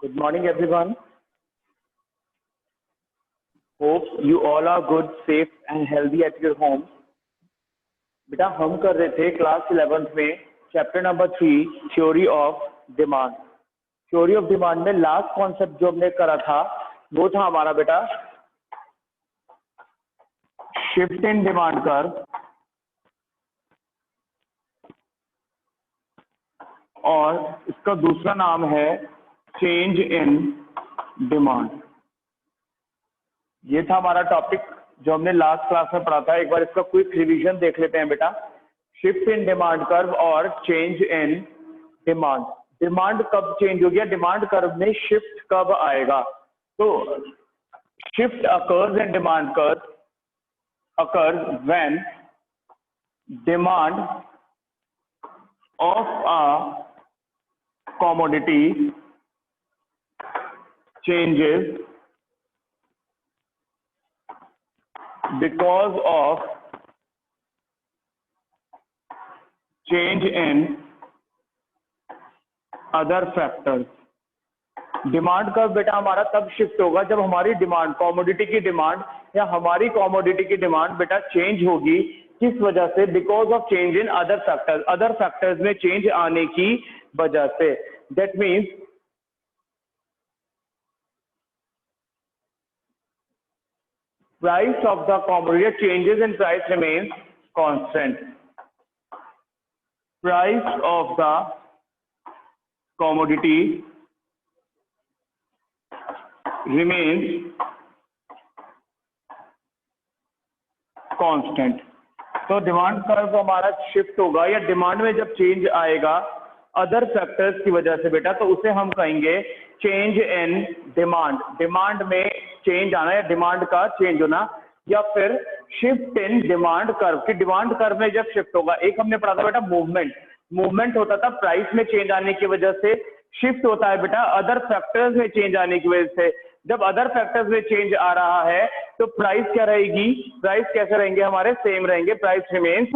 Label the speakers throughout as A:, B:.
A: Good morning, everyone. Hope you all are good, safe, and healthy at your home. बेटा हम कर रहे थे क्लास 11th में chapter number 3 theory of demand. Theory of demand में last concept जो हमने करा था वो था हमारा बेटा शिफ्ट इन डिमांड कर्व और इसका दूसरा नाम है चेंज इन डिमांड। ये था हमारा टॉपिक जो हमने लास्ट क्लास में पढ़ा था। एक बार इसका क्विक रिवीजन देख लेते हैं बेटा। शिफ्ट इन डिमांड कर्व और चेंज इन डिमांड। डिमांड कब चेंज हो गया, डिमांड कर्व में शिफ्ट कब आएगा? तो shift occurs in demand curve occurs when demand of a commodity changes because of change in other factors। Demand curve बेटा हमारा तब शिफ्ट होगा जब हमारी डिमांड, कॉमोडिटी की डिमांड या हमारी कॉमोडिटी की डिमांड बेटा चेंज होगी। किस वजह से? Because of change in other factors. Other factors में चेंज आने की वजह से। That means price of the commodity changes in price remains constant. Price of the commodity remains constant। तो डिमांड कर्व हमारा शिफ्ट होगा या डिमांड में जब चेंज आएगा अदर फैक्टर्स की वजह से बेटा, तो उसे हम कहेंगे चेंज इन डिमांड। डिमांड में चेंज आना या डिमांड का चेंज होना, या फिर शिफ्ट इन डिमांड कर्व की डिमांड कर्व में जब शिफ्ट होगा। एक हमने पढ़ा था बेटा मूवमेंट। मूवमेंट होता था प्राइस में चेंज आने की वजह से। शिफ्ट होता है बेटा अदर फैक्टर्स में चेंज आने की वजह से। जब अदर फैक्टर्स में चेंज आ रहा है तो प्राइस क्या रहेगी? प्राइस कैसे रहेंगे हमारे? सेम रहेंगे। Price remains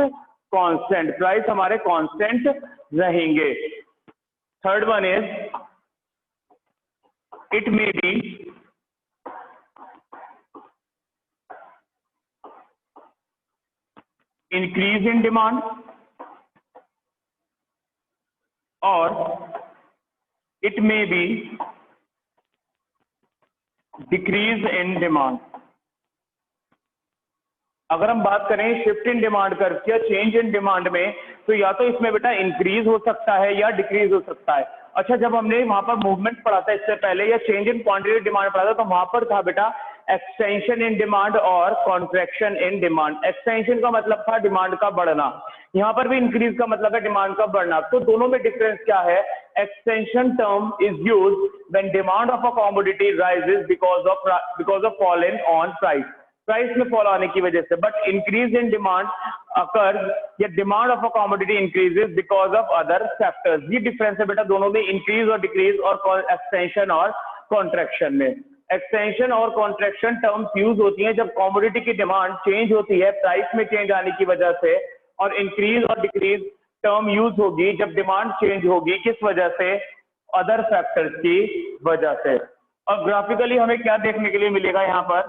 A: constant. प्राइस हमारे कांस्टेंट रहेंगे। Third one is it may be increase in demand और it may be decrease in demand. अगर हम बात करें शिफ्ट इन डिमांड कर्व या चेंज इन डिमांड में, तो या तो इसमें बेटा इंक्रीज हो सकता है या डिक्रीज हो सकता है। अच्छा, जब हमने वहां पर मूवमेंट पढ़ा था इससे पहले, या चेंज इन क्वांटिटी डिमांड पढ़ा था, तो वहां पर था बेटा एक्सटेंशन इन डिमांड और कॉन्ट्रैक्शन इन डिमांड। एक्सटेंशन का मतलब था डिमांड का बढ़ना, यहाँ पर भी इंक्रीज का मतलब है डिमांड का बढ़ना। तो दोनों में डिफरेंस क्या है? Extension term is used when demand of a commodity rises because of fall in on price. Price में फॉल आने की वजह से। But increase in demand occurs या demand of a commodity increases because of other factors. ये difference है बेटा दोनों में, इंक्रीज और डिक्रीज और एक्सटेंशन और कॉन्ट्रैक्शन में। एक्सटेंशन और कॉन्ट्रैक्शन टर्म्स यूज होती हैं जब कमोडिटी की डिमांड चेंज होती है प्राइस में चेंज आने की वजह से, और इंक्रीज और डिक्रीज टर्म यूज होगी जब डिमांड चेंज होगी किस वजह से? अदर फैक्टर्स की वजह से। और ग्राफिकली हमें क्या देखने के लिए मिलेगा यहाँ पर?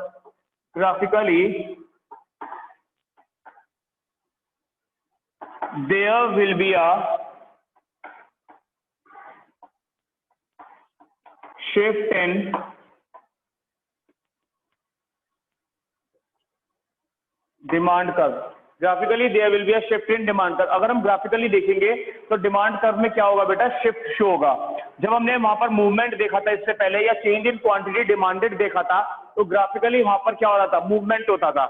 A: Graphically there will be a shift in demand curve. Graphically there will be a shift in demand curve. अगर हम ग्राफिकली देखेंगे तो डिमांड कर्व में क्या होगा बेटा? शिफ्ट शो होगा। जब हमने वहां पर मूवमेंट देखा था इससे पहले, या चेंज इन क्वांटिटी डिमांडेड देखा था, तो ग्राफिकली वहां पर क्या हो रहा था? मूवमेंट होता था,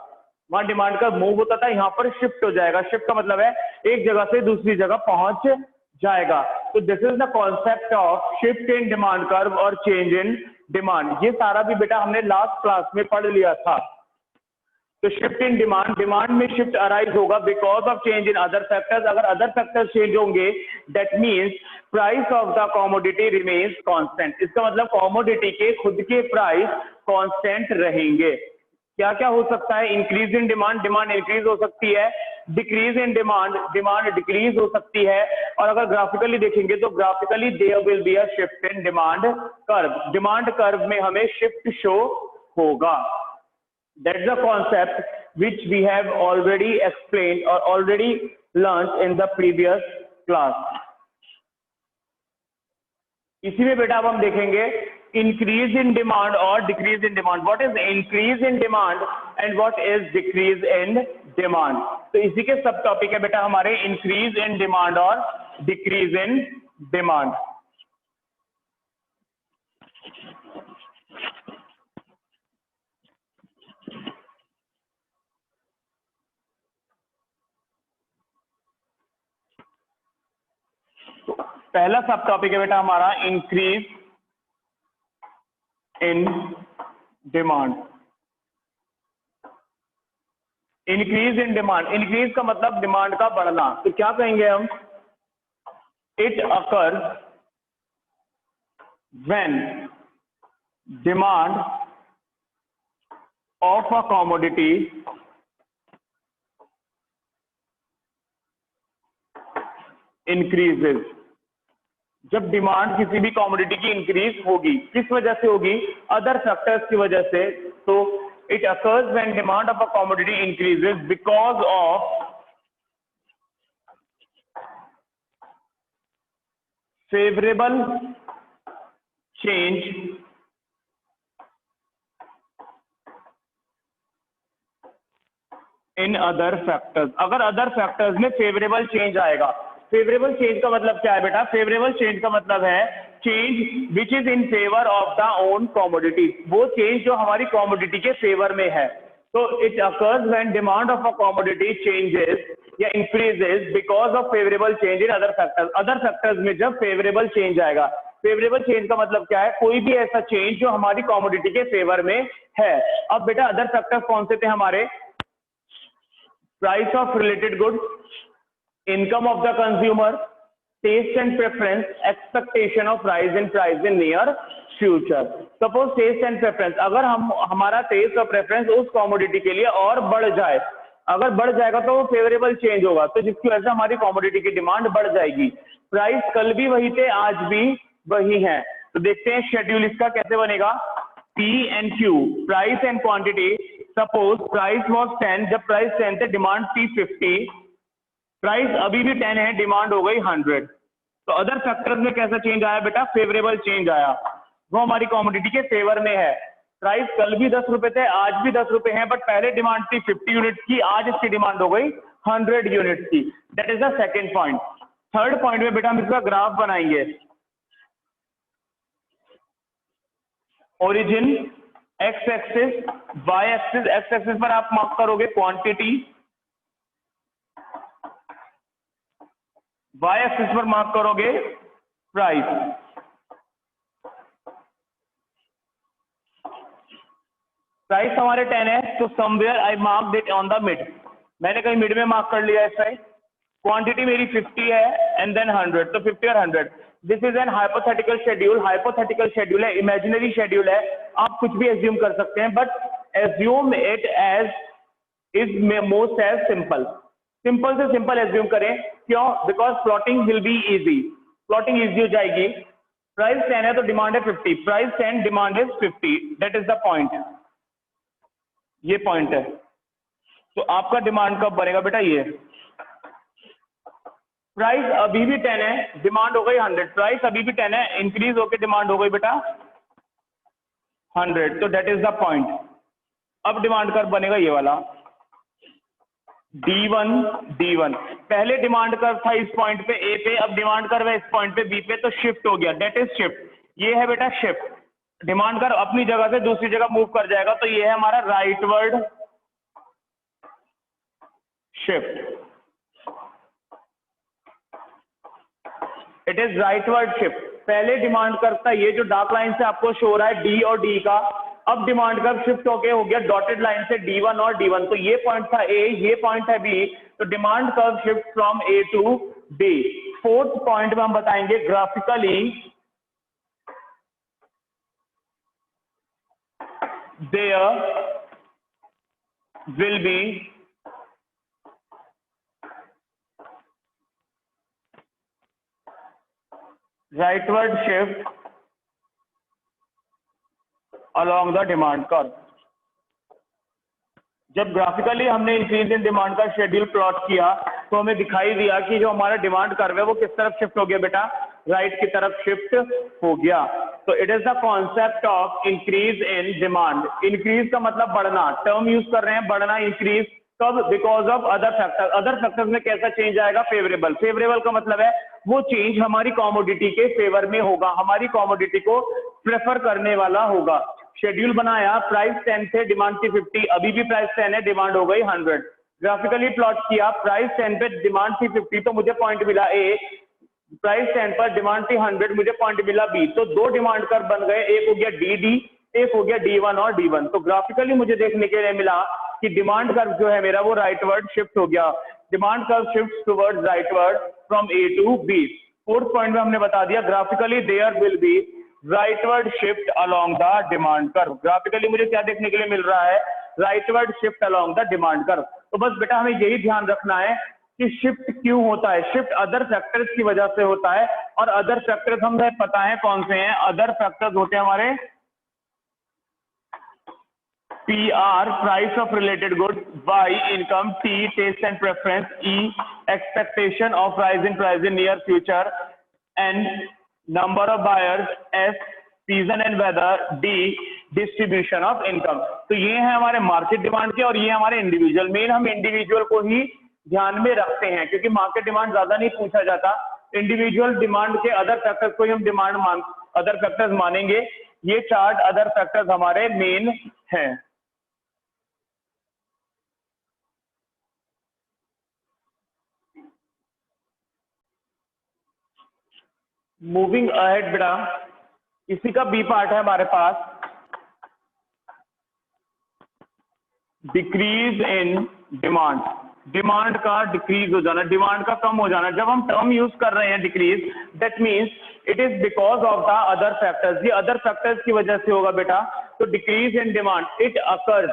A: वहां डिमांड का मूव होता था। यहाँ पर शिफ्ट हो जाएगा। शिफ्ट का मतलब है एक जगह से दूसरी जगह पहुंच जाएगा। तो this is the concept of shift in demand curve और चेंज इन डिमांड। ये सारा भी बेटा हमने लास्ट क्लास में पढ़ लिया था। तो शिफ्ट इन डिमांड, डिमांड में शिफ्ट अराइज होगा because of change in other factors. अगर अदर फैक्टर्स चेंज होंगे that means price of the commodity remains constant. इसका मतलब कमोडिटी के खुद के प्राइस कांस्टेंट रहेंगे। क्या क्या हो सकता है? Increase in demand, demand increase हो सकती है, decrease in demand, demand decrease हो सकती है, और अगर ग्राफिकली देखेंगे तो graphically there will be a shift in demand curve, demand curve में हमें शिफ्ट शो होगा। That's the concept which we have already explained or already learned in the previous class. इसी में बेटा अब हम देखेंगे इंक्रीज इन डिमांड और decrease in demand. What is increase in demand and what is decrease in demand. तो इसी के सब टॉपिक है बेटा हमारे इंक्रीज इन डिमांड और डिक्रीज इन डिमांड। पहला सब टॉपिक है बेटा हमारा increase in demand. Increase in demand, increase का मतलब डिमांड का बढ़ना, तो क्या कहेंगे हम? It occur when demand of a commodity increases. जब डिमांड किसी भी कमोडिटी की इंक्रीज होगी, किस वजह से होगी? अदर फैक्टर्स की वजह से। तो it occurs when demand of a commodity increases because of favourable change in other factors. अगर अदर फैक्टर्स में फेवरेबल चेंज आएगा, फेवरेबल चेंज का मतलब क्या है बेटा? फेवरेबल चेंज का मतलब है change which is in favour of the own commodity, वो चेंज जो हमारी कमोडिटी के फेवर में है। तो it occurs when demand of a commodity changes या increases because of favourable change in other factors. Other factors में जब फेवरेबल चेंज आएगा, फेवरेबल चेंज का मतलब क्या है? कोई भी ऐसा चेंज जो हमारी कमोडिटी के फेवर में है। अब बेटा अदर फैक्टर्स कौन से थे हमारे? Price of related goods, income of the consumer, taste and preference, expectation of rise in price in near future. Suppose taste and preference, अगर हम हमारा taste और preference उस commodity के लिए और बढ़ जाए, अगर बढ़ जाएगा तो वो फेवरेबल चेंज होगा, तो जिसकी वजह से हमारी कमोडिटी की डिमांड बढ़ जाएगी। प्राइस कल भी वही थे, आज भी वही है। तो देखते हैं शेड्यूल इसका कैसे बनेगा। P and Q, price and quantity. Suppose price was 10, जब प्राइस 10 थे डिमांड थी 50, प्राइस अभी भी 10 है, डिमांड हो गई 100। तो अदर फैक्टर्स में कैसा चेंज आया बेटा? फेवरेबल चेंज आया, वो हमारी कमोडिटी के फेवर में है। प्राइस कल भी 10 रुपए थे, आज भी 10 रुपए हैं, बट पहले डिमांड थी 50 यूनिट्स की, आज इसकी डिमांड हो गई 100 यूनिट्स की। That is the second point. Third point में बेटा हम इसका ग्राफ बनाएंगे। Origin X axis, Y axis. X axis पर आप मार्क करोगे क्वांटिटी, वाई एक्सिस पर मार्क करोगे प्राइस। प्राइस हमारे 10 है, तो somewhere I mark it on the mid, मैंने कहीं मिड में मार्क कर लिया ऐसा ही। क्वांटिटी मेरी 50 है एंड देन 100, तो 50 और 100। This is an hypothetical schedule, hypothetical schedule है, इमेजिनरी शेड्यूल है, आप कुछ भी एज्यूम कर सकते हैं, but assume it as is most as simple. Simple से सिंपल एज्यूम करें, क्यों? Because plotting will be easy, plotting easy हो जाएगी। प्राइस 10 है तो डिमांड है 50, price 10 demand is 50, that is the point, ये पॉइंट है। तो आपका डिमांड कब बनेगा बेटा? ये प्राइस अभी भी 10 है, डिमांड हो गई 100, प्राइस अभी भी 10 है, इंक्रीज होकर डिमांड हो गई बेटा 100, तो दैट इज द पॉइंट। अब डिमांड कर्व बनेगा ये वाला D1 D1। पहले डिमांड कर्व था इस पॉइंट पे ए पे, अब डिमांड कर्व है इस पॉइंट पे बी पे, तो शिफ्ट हो गया, दैट इज शिफ्ट। ये है बेटा शिफ्ट, डिमांड कर्व अपनी जगह से दूसरी जगह मूव कर जाएगा, तो ये है हमारा rightward shift, it is rightward shift. पहले डिमांड कर्व था ये जो डार्क लाइन से आपको शो हो रहा है डी और डी का, अब डिमांड कर्व शिफ्ट होके हो गया डॉटेड लाइन से D1 और D1, तो ये पॉइंट था ए, ये पॉइंट है बी, तो demand curve shift from A to D. Fourth point में हम बताएंगे graphically there will be rightward shift along the demand curve। जब ग्राफिकली हमने इंक्रीज इन डिमांड का शेड्यूल प्लॉट किया तो हमें दिखाई दिया कि जो हमारा डिमांड कर्व है वो किस तरफ शिफ्ट हो गया बेटा, राइट की तरफ शिफ्ट हो गया। तो it is the concept of increase in demand. Increase का मतलब बढ़ना, टर्म यूज कर रहे हैं बढ़ना, इंक्रीज कब, because of other factor. Other factors में कैसा चेंज आएगा, फेवरेबल। फेवरेबल का मतलब है वो चेंज हमारी कॉमोडिटी के फेवर में होगा, हमारी कॉमोडिटी को प्रेफर करने वाला होगा। शेड्यूल बनाया, प्राइस 10 थे, डिमांड थी 50, अभी भी प्राइस 10 है, डिमांड हो गई 100। ग्राफिकली प्लॉट किया, प्राइस 10 पे डिमांड थी 50 तो मुझे पॉइंट मिला ए, प्राइस 10 पर डिमांड थी 100, मुझे पॉइंट मिला बी। तो दो डिमांड कर्व बन गए, एक हो गया डी, एक हो गया D1 और D1। तो ग्राफिकली मुझे देखने के लिए मिला कि डिमांड कर्व जो है मेरा वो राइटवर्ड शिफ्ट हो गया। Demand curve shift towards rightward from A to B. Fourth point में हमने बता दिया, graphically there will be rightward shift along the demand curve. Graphically मुझे क्या देखने के लिए मिल रहा है, rightward shift along the demand curve. तो बस बेटा हमें यही ध्यान रखना है कि शिफ्ट क्यों होता है, शिफ्ट अदर फैक्टर्स की वजह से होता है। और अदर फैक्टर्स हमें पता है कौन से हैं, अदर फैक्टर्स होते हैं हमारे PR price of related good, Y income, T taste and preference, E expectation of rise in price in near future, N number of buyers, S season and weather, D distribution of income। तो ये है हमारे market demand के और ये हमारे individual. Main हम individual को ही ध्यान में रखते हैं क्योंकि मार्केट डिमांड ज्यादा नहीं पूछा जाता। इंडिविजुअल डिमांड के अदर फैक्टर्स को ही हम अदर फैक्टर्स मानेंगे। ये चार्ट अदर फैक्टर्स हमारे मेन हैं। मूविंग अहेड बेटा, इसी का बी पार्ट है हमारे पास, डिक्रीज इन डिमांड। डिमांड का डिक्रीज हो जाना, डिमांड का कम हो जाना। जब हम टर्म यूज कर रहे हैं decrease, that means it is because of the other factors. ये अदर फैक्टर्स की वजह से होगा बेटा। तो decrease in demand, it occurs,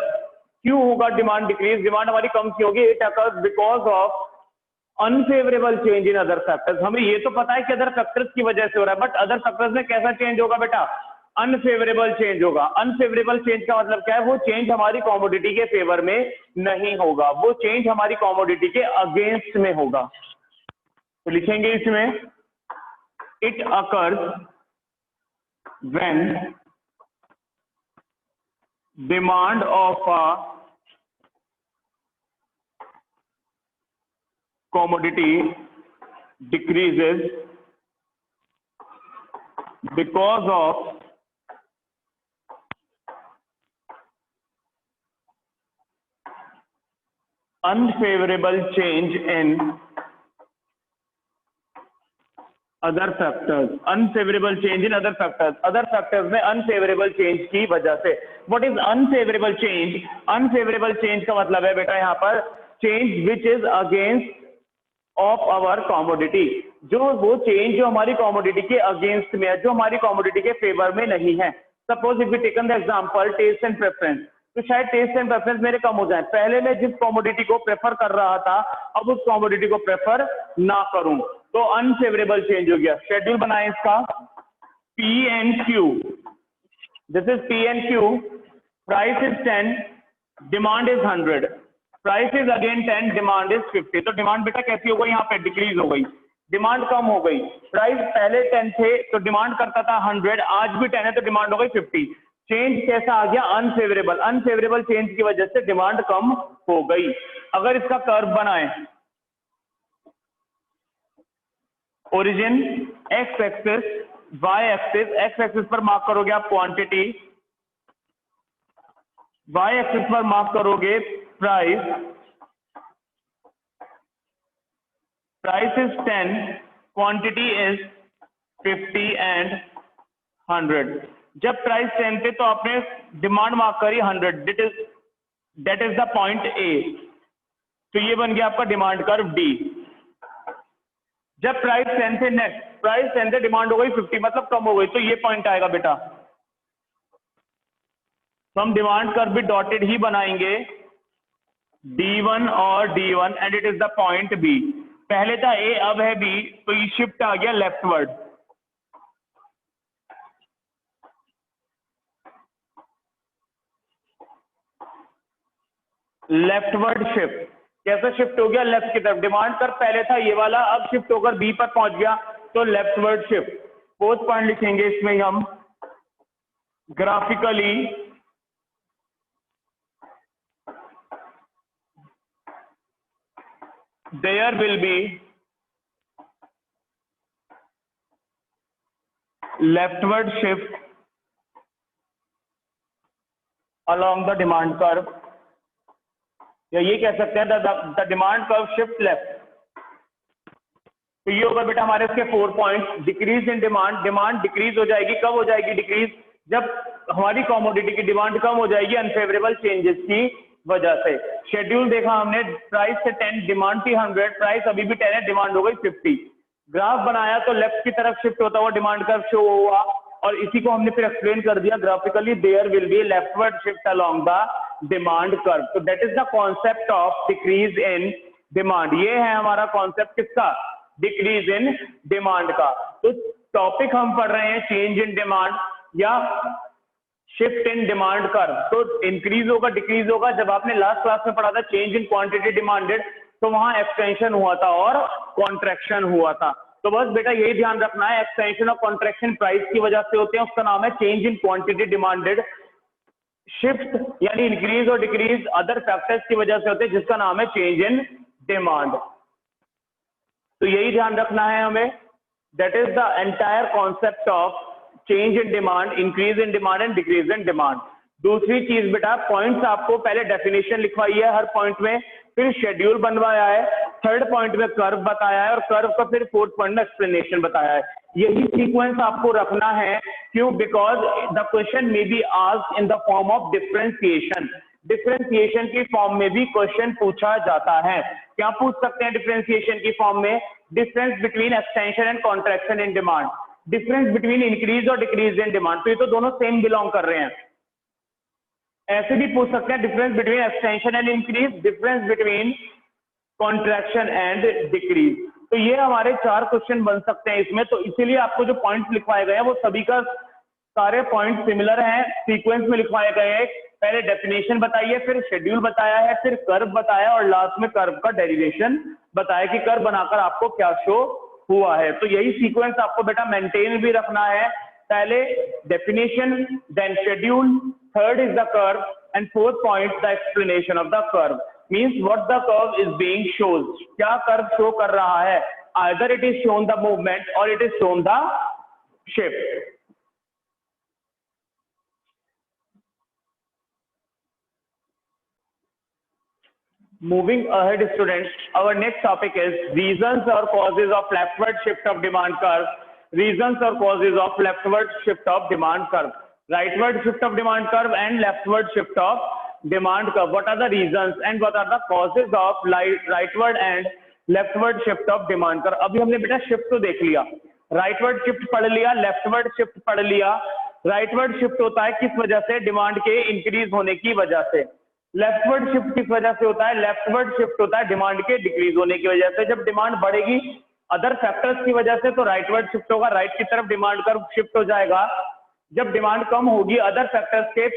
A: क्यों होगा डिमांड डिक्रीज, डिमांड हमारी कम क्यों होगी, it occurs because of unfavourable change in other factors. हमें ये तो पता है कि अदर फैक्टर्स की वजह से हो रहा है, बट अदर फैक्टर्स में कैसा चेंज होगा बेटा, अनफेवरेबल चेंज होगा। अनफेवरेबल चेंज का मतलब क्या है, वो चेंज हमारी कॉमोडिटी के फेवर में नहीं होगा, वो चेंज हमारी कॉमोडिटी के अगेंस्ट में होगा। तो लिखेंगे इसमें, it occurs when demand of a commodity decreases because of unfavorable change in other factors। unfavorable change in other factors, other factors में unfavorable change की वजह से। what is unfavorable change? unfavorable change का मतलब है बेटा यहाँ पर change which is against of our commodity, जो वो चेंज जो हमारी कॉमोडिटी के अगेंस्ट में है, जो हमारी कॉमोडिटी के फेवर में नहीं है। Suppose if we taken the example taste and preference, तो शायद टेस्ट एंड प्रेफरेंस मेरे कम हो जाए। पहले मैं जिस कॉमोडिटी को प्रेफर कर रहा था अब उस कॉमोडिटी को प्रेफर ना करूं, तो अनफेवरेबल चेंज हो गया। शेड्यूल बनाए इसका, P and Q, this is P and Q, price is 10, demand is 100, price is again 10, demand is 50। तो डिमांड बेटा कैसी हो गई, यहाँ पे डिक्रीज हो गई, डिमांड कम हो गई। प्राइस पहले 10 थे तो डिमांड करता था 100, आज भी 10 है तो डिमांड हो गई 50। चेंज कैसा आ गया, अनफेवरेबल। अनफेवरेबल चेंज की वजह से डिमांड कम हो गई। अगर इसका कर्व बनाए, origin X axis, Y axis, X axis पर मार्क करोगे आप क्वांटिटी, वाई एक्सिस पर मार्क करोगे price, price is 10, quantity is 50 and 100। जब प्राइस 10 थे तो आपने डिमांड मार्क करी 100, that is the point A. तो ये बन गया आपका डिमांड कर्व डी। जब प्राइस 10 थे, नेक्स्ट प्राइस 10 थे, डिमांड हो गई 50, मतलब कम हो गई, तो ये पॉइंट आएगा बेटा। तो हम डिमांड कर्व भी डॉटेड ही बनाएंगे, D1 और D1 and it is the point B। पहले था A, अब है B, तो ये शिफ्ट आ गया लेफ्टवर्ड। लेफ्टवर्ड शिफ्ट कैसे शिफ्ट हो गया? लेफ्ट की तरफ। डिमांड कर्व पहले था ये वाला, अब शिफ्ट होकर B पर पहुंच गया, तो लेफ्टवर्ड शिफ्ट। फोर्थ पॉइंट लिखेंगे इसमें हम, graphically there will be leftward shift along the demand curve, या ये कह सकते हैं the demand curve shift left. तो ये होगा बेटा हमारे इसके 4 points. Decrease in demand, demand decrease हो जाएगी। कब हो जाएगी डिक्रीज? जब हमारी कमोडिटी की डिमांड कम हो जाएगी अनफेवरेबल चेंजेस की वजह से। शेड्यूल देखा हमने, प्राइस से 10, डिमांड थी 100, प्राइस अभी भी 10 है, डिमांड हो गई 50। ग्राफ बनाया तो लेफ्ट की तरफ शिफ्ट होता हुआ डिमांड कर्व शो हुआ, और इसी को हमने फिर एक्सप्लेन कर दिया graphically, there will be leftward shift along the demand curve. तो that is the concept of decrease in demand. ये है हमारा कॉन्सेप्ट किसका? डिक्रीज इन डिमांड का। तो टॉपिक हम पढ़ रहे हैं चेंज इन डिमांड या शिफ्ट इन डिमांड कर्व। तो इंक्रीज होगा डिक्रीज होगा। जब आपने लास्ट क्लास में पढ़ा था चेंज इन क्वांटिटी डिमांडेड, तो वहां एक्सटेंशन हुआ था और कॉन्ट्रैक्शन हुआ था। तो बस बेटा यही ध्यान रखना है, एक्सटेंशन और कॉन्ट्रैक्शन प्राइस की वजह से होते हैं, उसका नाम है change in quantity demanded. Shift यानी इंक्रीज और डिक्रीज अदर फैक्टर्स की वजह से होते हैं, जिसका नाम है चेंज इन डिमांड। तो यही ध्यान रखना है हमें, that is the entire concept of change in demand, increase in demand and decrease in demand. दूसरी चीज बेटा, पॉइंट्स आपको पहले डेफिनेशन लिखवाई है हर पॉइंट में, फिर शेड्यूल बनवाया है, थर्ड पॉइंट में कर्व बताया है, और कर्व का फिर फोर्थ पॉइंट में एक्सप्लेनेशन बताया है। यही सीक्वेंस आपको रखना है। क्यों? Because the question may be asked in the form of differentiation. Differentiation की फॉर्म में भी क्वेश्चन पूछा जाता है। क्या पूछ सकते हैं डिफरेंशिएशन की फॉर्म में? Difference between extension and contraction in demand, difference between increase और डिक्रीज इन डिमांड। तो ये तो दोनों सेम बिलोंग कर रहे हैं। ऐसे भी पूछ सकते हैं difference between extension and increase, difference between contraction and decrease. तो ये हमारे 4 क्वेश्चन बन सकते हैं इसमें। तो इसीलिए आपको जो पॉइंट्स लिखवाए गए हैं वो सभी का सारे पॉइंट सिमिलर हैं, सीक्वेंस में लिखवाए गए हैं। पहले डेफिनेशन बताइए, फिर शेड्यूल बताया है, फिर कर्व बताया, और लास्ट में कर्व का डेरिवेशन बताया कि कर्व बनाकर आपको क्या शो हुआ है। तो यही सीक्वेंस आपको बेटा मेंटेन भी रखना है। पहले definition, then schedule, third is the curve, and fourth point the explanation of the curve. Means what the curve is being shows, क्या कर्व शो कर रहा है। Either it is shown the movement और it is shown the shift. Moving ahead, students, our next topic is reasons or causes of leftward shift of demand curve. Reasons or causes of leftward shift of demand curve. Rightward shift of demand curve and leftward shift of demand curve. What are the reasons and what are the causes of rightward and leftward shift of demand curve? अभी हमने बेटा shift तो देख लिया, rightward shift पढ़ लिया, leftward shift पढ़ लिया। rightward shift होता है किस वजह से? डिमांड के इंक्रीज होने की वजह से। लेफ्टवर्ड शिफ्ट किस वजह से होता है? लेफ्टवर्ड शिफ्ट होता है डिमांड के डिक्रीज होने की वजह से। जब डिमांड बढ़ेगी अदर फैक्टर्स की वजह से, तो राइटवर्ड शिफ्ट होगा, राइट की तरफ डिमांड कर्व शिफ्ट हो जाएगा। जब डिमांड कम होगी अदर फैक्टर्स के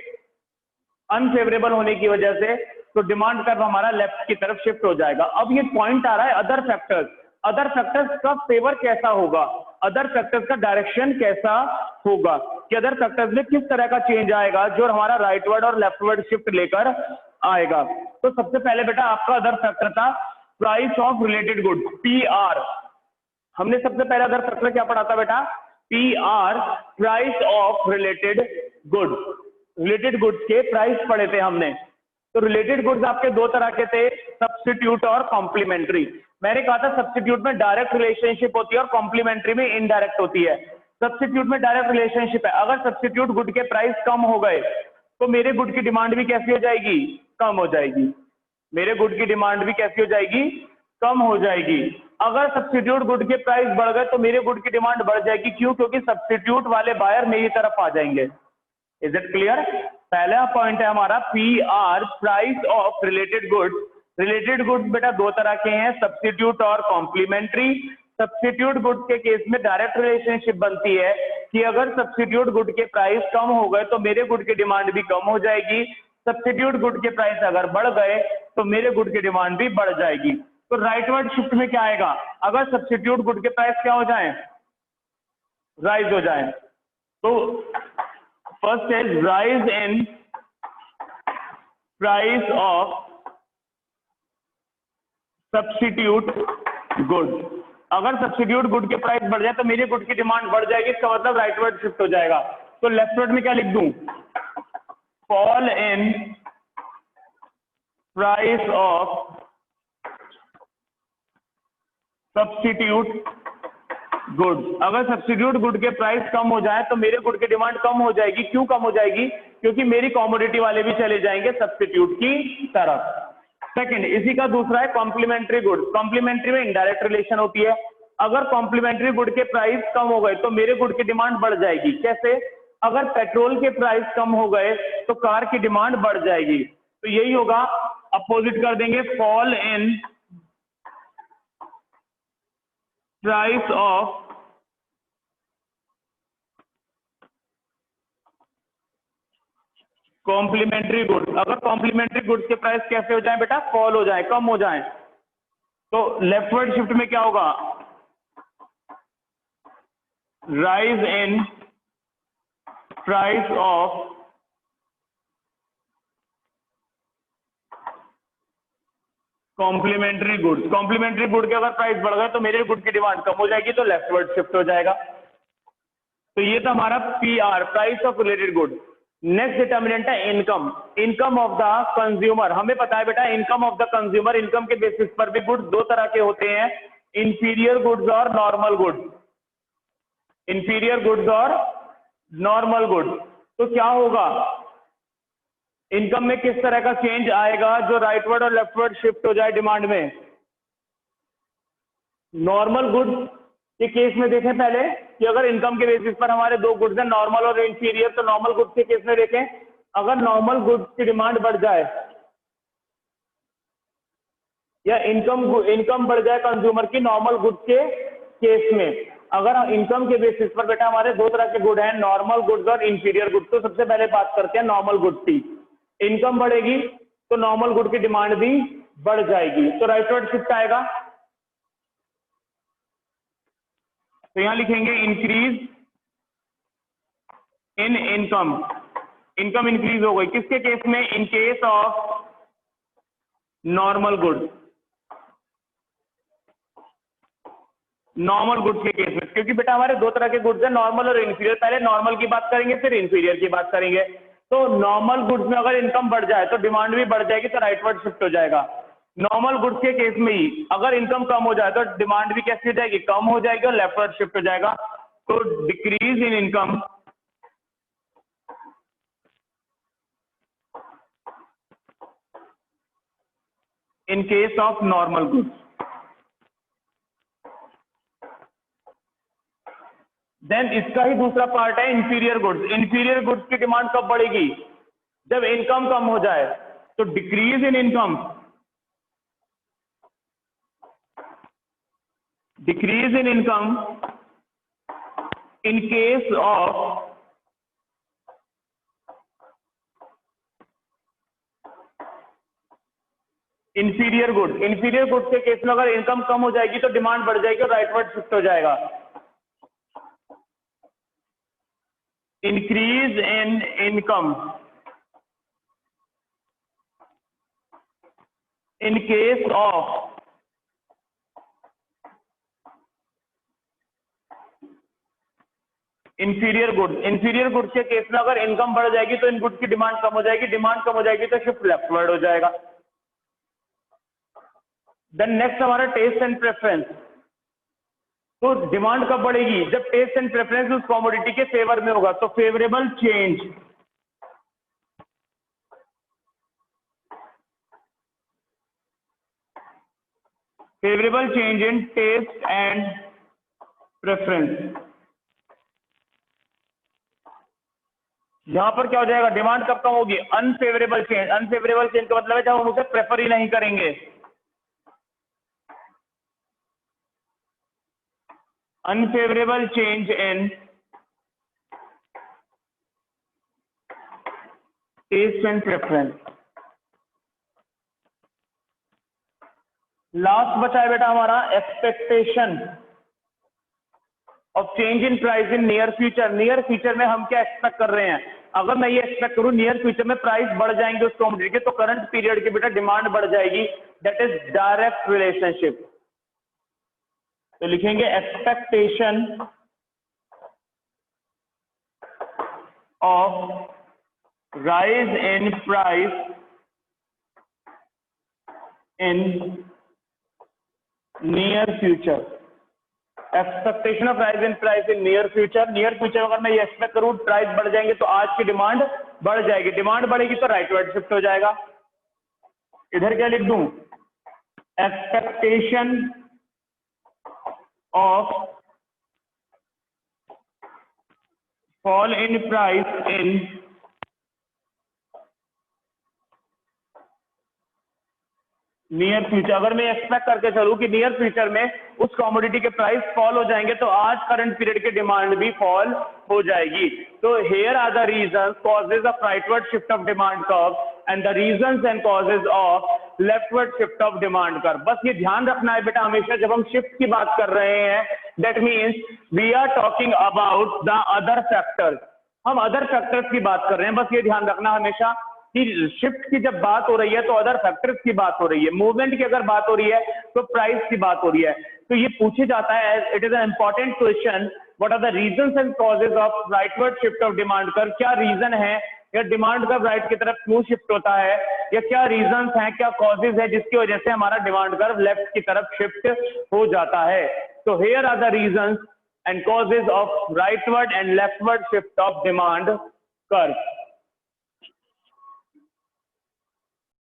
A: अनफेवरेबल होने की वजह से, तो डिमांड कर्व हमारा लेफ्ट की तरफ शिफ्ट हो जाएगा। अब ये पॉइंट आ रहा है अदर फैक्टर्स। अदर फैक्टर्स का फेवर कैसा होगा, अदर फैक्टर्स का डायरेक्शन कैसा होगा, कि अदर फैक्टर्स में किस तरह का चेंज आएगा जो हमारा राइटवर्ड और लेफ्टवर्ड शिफ्ट लेकर आएगा। तो सबसे पहले बेटा आपका अदर फैक्टर था price of related good, PR. हमने सबसे पहले अदर फैक्टर क्या पढ़ा था बेटा? PR, price of related good. Related goods के प्राइस पढ़े थे हमने। तो रिलेटेड गुड्स आपके 2 तरह के थे, सब्स्टिट्यूट और कॉम्प्लीमेंट्री। मैंने कहा था सब्स्टिट्यूट में डायरेक्ट रिलेशनशिप होती है और कॉम्प्लीमेंट्री में इनडायरेक्ट होती है। सब्स्टिट्यूट में डायरेक्ट रिलेशनशिप है, अगर सब्स्टिट्यूट गुड के प्राइस कम हो गए तो मेरे गुड की डिमांड भी कैसी हो जाएगी? कम हो जाएगी। मेरे गुड की डिमांड भी कैसी हो जाएगी? कम हो जाएगी। अगर सब्स्टिट्यूट गुड के प्राइस बढ़ गए तो मेरे गुड की डिमांड बढ़ जाएगी। क्यों? क्योंकि सब्स्टिट्यूट वाले बायर मेरी तरफ आ जाएंगे। Is it clear? पहला पॉइंट है हमारा P R, price of related goods, related goods बेटा दो तरह के हैं, सब्स्टिट्यूट और कॉम्प्लीमेंट्री। सब्स्टिट्यूट गुड के केस में डायरेक्ट रिलेशनशिप बनती है कि अगर सब्स्टिट्यूट गुड के प्राइस कम हो गए तो मेरे गुड की डिमांड भी कम हो जाएगी, सब्स्टिट्यूट गुड के प्राइस अगर बढ़ गए तो मेरे गुड की डिमांड भी बढ़ जाएगी। तो राइटवर्ड शिफ्ट में क्या आएगा, अगर सब्स्टिट्यूट गुड के प्राइस क्या हो जाए, राइज हो जाए, तो फर्स्ट है rise in price of substitute good. अगर सब्स्टिट्यूट गुड के प्राइस बढ़ जाए तो मेरे गुड की डिमांड बढ़ जाएगी, इसका मतलब राइटवर्ड शिफ्ट हो जाएगा। तो लेफ्टवर्ड में क्या लिख दूं, fall in price of substitute good. अगर सब्स्टिट्यूट गुड के प्राइस कम हो जाए तो मेरे गुड की डिमांड कम हो जाएगी। क्यों कम हो जाएगी, क्योंकि मेरी कॉमोडिटी वाले भी चले जाएंगे सब्स्टिट्यूट की तरफ। सेकंड, इसी का दूसरा है कॉम्प्लीमेंट्री गुड। कॉम्प्लीमेंट्री में इनडायरेक्ट रिलेशन होती है, अगर कॉम्प्लीमेंट्री गुड के प्राइस कम हो गए तो मेरे गुड की डिमांड बढ़ जाएगी। कैसे, अगर पेट्रोल के प्राइस कम हो गए तो कार की डिमांड बढ़ जाएगी, तो यही होगा, अपोजिट कर देंगे, fall in price of complementary good. अगर कॉम्प्लीमेंट्री गुड्स के प्राइस कैसे हो जाए बेटा, फॉल हो जाए, कम हो जाए, तो लेफ्टवर्ड शिफ्ट में क्या होगा, rise in price of complementary goods. Complementary good के अगर प्राइस बढ़ गए तो मेरे गुड की डिमांड कम हो जाएगी, तो लेफ्टवर्ड शिफ्ट हो जाएगा। तो ये था हमारा PR, price of related good. Next determinant है income, income of the consumer. हमें पता है बेटा income of the consumer, income के बेसिस पर भी गुड्स दो तरह के होते हैं, इंफीरियर गुड्स और नॉर्मल गुड्स। इंफीरियर गुड्स और नॉर्मल गुड्स। तो क्या होगा, इनकम में किस तरह का चेंज आएगा जो राइटवर्ड और लेफ्टवर्ड शिफ्ट हो जाए डिमांड में। नॉर्मल गुड्स के केस में देखें पहले कि अगर इनकम के बेसिस पर हमारे दो गुड्स हैं, नॉर्मल और इंफीरियर, तो नॉर्मल गुड्स के केस में देखें, अगर नॉर्मल गुड्स की डिमांड बढ़ जाए या इनकम बढ़ जाए कंज्यूमर की नॉर्मल गुड्स के केस में, अगर इनकम के बेसिस पर बेटा हमारे दो तरह के गुड हैं, नॉर्मल गुड्स और इंफीरियर गुड्स। तो सबसे पहले बात करते हैं नॉर्मल गुड्स की। इनकम बढ़ेगी तो नॉर्मल गुड की डिमांड भी बढ़ जाएगी, तो राइटवर्ड शिफ्ट आएगा। तो यहां लिखेंगे increase in income, income increase हो गई किसके केस में, इन case of normal goods, normal goods के केस में। क्योंकि बेटा हमारे दो तरह के गुड्स हैं, नॉर्मल और इंफीरियर। पहले नॉर्मल की बात करेंगे फिर इंफीरियर की बात करेंगे। तो नॉर्मल गुड्स में अगर इनकम बढ़ जाए तो डिमांड भी बढ़ जाएगी, तो राइटवर्ड शिफ्ट हो जाएगा। नॉर्मल गुड्स के केस में ही अगर इनकम कम हो जाए तो डिमांड भी कैसी हो जाएगी, कम हो जाएगी, और लेफ्टवर्ड शिफ्ट हो जाएगा। तो decrease in income in case of normal goods. Then इसका ही दूसरा पार्ट है इंफीरियर गुड्स। इंफीरियर गुड्स की डिमांड कब बढ़ेगी, जब इनकम कम हो जाए। तो decrease in income, decrease in income in case of inferior good. Inferior goods के केस में अगर इनकम कम हो जाएगी तो डिमांड बढ़ जाएगी और राइटवर्ड शिफ्ट हो जाएगा। Increase in income in case of inferior goods. Inferior goods के केस में अगर इनकम बढ़ जाएगी तो इन गुड्स की डिमांड कम हो जाएगी, डिमांड कम हो जाएगी तो शिफ्ट लेफ्टवर्ड हो जाएगा। देन नेक्स्ट हमारा टेस्ट एंड प्रेफरेंस। तो डिमांड कब बढ़ेगी, जब टेस्ट एंड प्रेफरेंस उस कमोडिटी के फेवर में होगा। तो favourable change, favourable change in taste and preference. यहां पर क्या हो जाएगा, डिमांड कब कम होगी, अनफेवरेबल चेंज। अनफेवरेबल चेंज का मतलब है जब हम उसे प्रेफर ही नहीं करेंगे। Unfavourable change in taste and preference. Last बचा है बेटा हमारा expectation of change in price in near future. Near future में हम क्या एक्सपेक्ट कर रहे हैं, अगर मैं ये एक्सपेक्ट करूं नियर फ्यूचर में प्राइस बढ़ जाएंगे उस कमोडिटी के, तो करंट पीरियड की बेटा डिमांड बढ़ जाएगी। That is direct relationship. तो लिखेंगे expectation of rise in price in near future. Expectation of rise in price in near future. Near future अगर मैं ये एक्सपेक्ट करूं प्राइस बढ़ जाएंगे तो आज की डिमांड बढ़ जाएगी। डिमांड बढ़ेगी तो राइटवर्ड शिफ्ट हो जाएगा। इधर क्या लिख दूं, expectation of fall in price in near future. अगर मैं एक्सपेक्ट करके चलूं कि नियर फ्यूचर में उस कमोडिटी के प्राइस फॉल हो जाएंगे तो आज करंट पीरियड की डिमांड भी फॉल हो जाएगी। तो here are the reasons causes of rightward shift of demand curve and the reasons and causes of leftward shift of demand curve. बस ये ध्यान रखना है बेटा हमेशा जब हम शिफ्ट की बात कर रहे हैं, that means we are talking about the other factors. हम अदर फैक्टर्स की बात कर रहे हैं, बस ये ध्यान रखना हमेशा कि शिफ्ट की जब बात हो रही है तो अदर फैक्टर्स की बात हो रही है। मूवमेंट की अगर बात हो रही है तो प्राइस की बात हो रही है। तो ये पूछे जाता है, it is an important question, what are the reasons and causes of rightward shift of demand curve. क्या रीजन है या डिमांड कर्व राइट की तरफ क्यों शिफ्ट होता है, या क्या रीजंस हैं, क्या कॉजेज है जिसकी वजह से हमारा डिमांड कर्व लेफ्ट की तरफ शिफ्ट हो जाता है। तो here are the reasons and causes of rightward and leftward shift of demand curve.